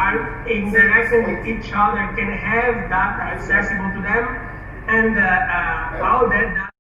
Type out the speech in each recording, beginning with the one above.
are interacting with each other can have data accessible to them, and how that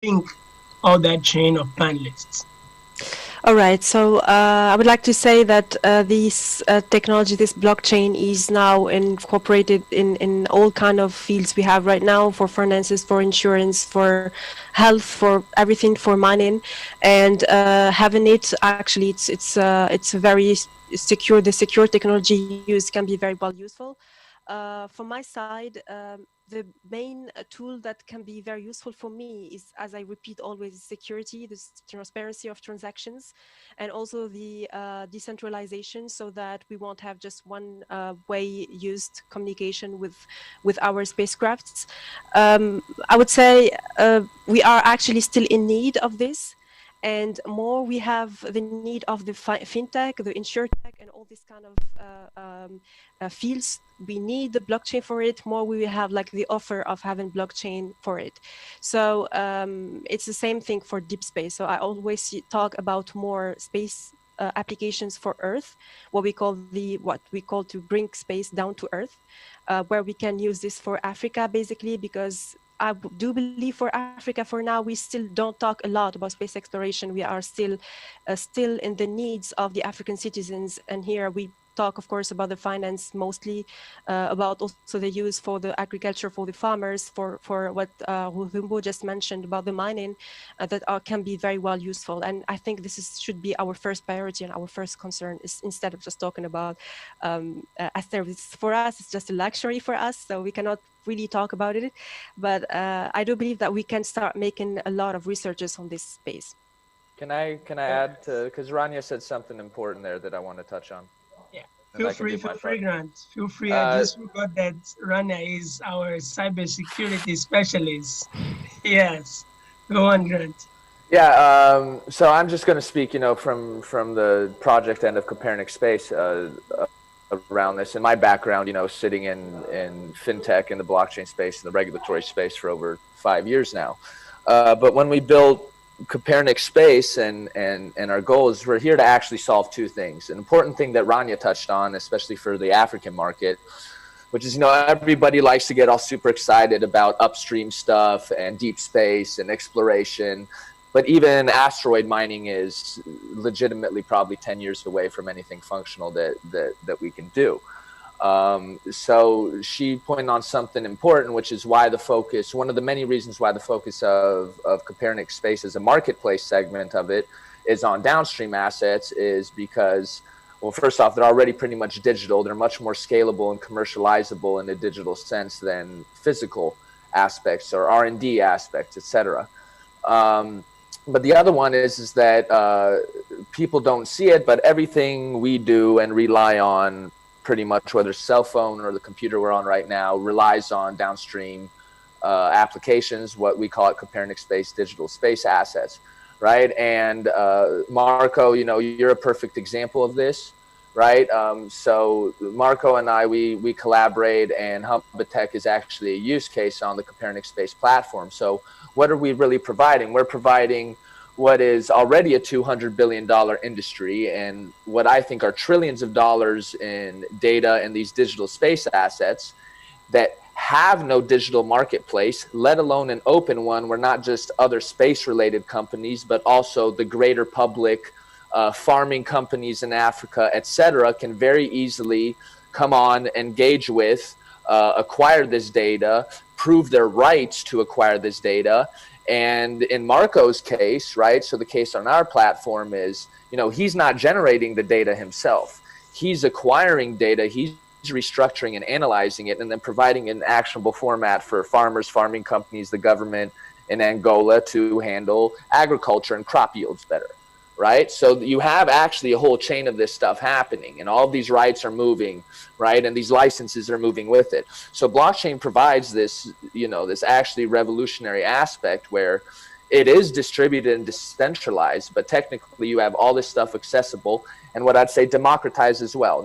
think all that chain of panelists. All right, so I would like to say that this technology, this blockchain, is now incorporated in all kind of fields we have right now, for finances, for insurance, for health, for everything, for mining, and having it actually, it's a very secure. The secure technology used can be very well useful. From my side, the main tool that can be very useful for me is, as I repeat always, security, the transparency of transactions, and also the decentralization, so that we won't have just one way used communication with our spacecrafts. I would say we are actually still in need of this. And more we have the need of the fintech, the insurtech, and all these kind of fields, we need the blockchain for it. More we will have like the offer of having blockchain for it. So it's the same thing for deep space. So I always talk about more space applications for Earth, what we call to bring space down to Earth, where we can use this for Africa basically, because I do believe for Africa for now, we still don't talk a lot about space exploration. We are still in the needs of the African citizens. And here we talk, of course, about the finance mostly, about also the use for the agriculture, for the farmers, for what Rumbo just mentioned about the mining, that can be very well useful. And I think this should be our first priority and our first concern, is instead of just talking about as service. For us, it's just a luxury for us, so we cannot really talk about it. But I do believe that we can start making a lot of researches on this space. Can I add to, because Rania said something important there that I want to touch on. Yeah, feel free, Grant. Feel free. I just forgot that Rania is our cybersecurity specialist. Yes, go on, Grant. Yeah, so I'm just going to speak, from the project end of Copernic Space around this. And my background, sitting in fintech, in the blockchain space, in the regulatory space for over 5 years now. But when we built Copernic Space and our goal is we're here to actually solve two things. An important thing that Rania touched on, especially for the African market, which is, everybody likes to get all super excited about upstream stuff and deep space and exploration. But even asteroid mining is legitimately probably 10 years away from anything functional that we can do. So she pointed on something important, which is why the focus, one of the many reasons why the focus of Copernic Space as a marketplace segment of it is on downstream assets, is because, well, first off, they're already pretty much digital. They're much more scalable and commercializable in a digital sense than physical aspects or R&D aspects, et cetera. But the other one is that people don't see it, but everything we do and rely on, pretty much whether it's cell phone or the computer we're on right now, relies on downstream applications, what we call it Copernic Space digital space assets, right? And Marco, you're a perfect example of this, right? So Marco and I, we collaborate, and Humbitech is actually a use case on the Copernic Space platform. So what are we really providing? We're providing what is already a $200 billion industry and what I think are trillions of dollars in data and these digital space assets that have no digital marketplace, let alone an open one where not just other space related companies, but also the greater public, farming companies in Africa, et cetera, can very easily come on, engage with, acquire this data, prove their rights to acquire this data. And in Marco's case, right, so the case on our platform is, he's not generating the data himself. He's acquiring data, he's restructuring and analyzing it, and then providing an actionable format for farmers, farming companies, the government in Angola to handle agriculture and crop yields better, right? So you have actually a whole chain of this stuff happening, and all of these rights are moving, right? And these licenses are moving with it. So blockchain provides this, this actually revolutionary aspect where it is distributed and decentralized, but technically you have all this stuff accessible, and what I'd say democratized as well.